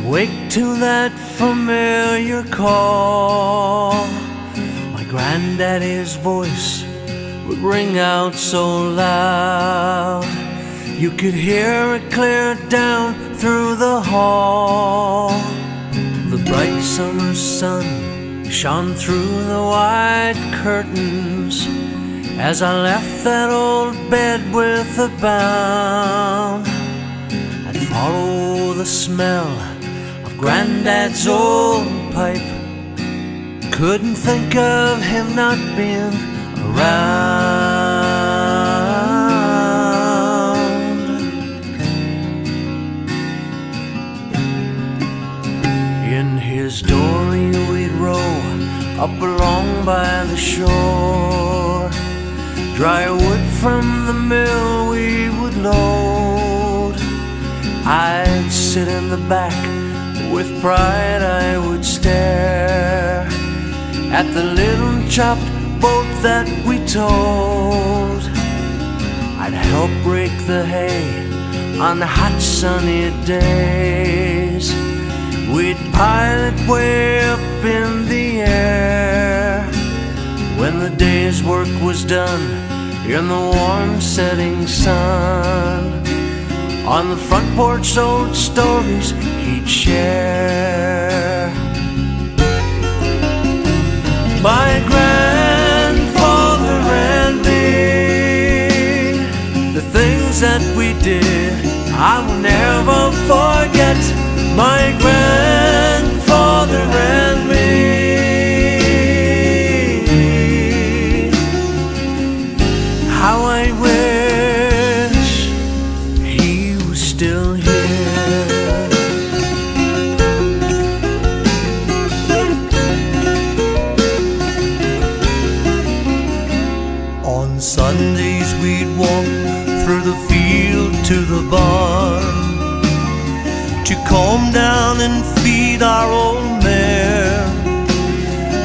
Wake to that familiar call. My granddaddy's voice would ring out so loud, you could hear it clear down through the hall. The bright summer sun shone through the white curtains as I left that old bed with a bound. I'd follow the smell of Granddad's old pipe. Couldn't think of him not being around. In his dory we'd row up along by the shore. Dry wood from the mill we would load. I'd sit in the back, with pride I would stare at the little chopped boat that we towed. I'd help rake the hay on the hot sunny days. We'd pile it way up in the air. When the day's work was done, in the warm setting sun, on the front porch old stories he'd share. My grandfather and me, the things that we did I will never forget. My grandfather and me. How I wish he was still here. On Sundays we'd walk through the field to the barn to calm down and feed our old mare.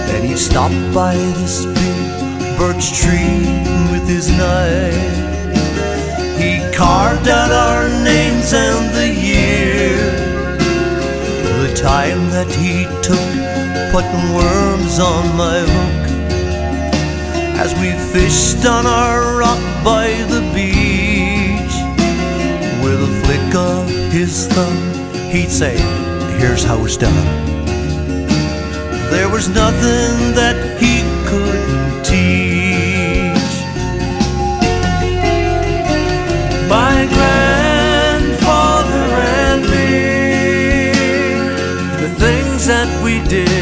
Then he'd stop by this big birch tree with his knife. He carved out our names and the year, the time that he took putting worms on my hook. As we fished on our rock by the beach, with a flick of his thumb he'd say, here's how it's done. There was nothing that he couldn't teach. My grandfather and me, the things that we did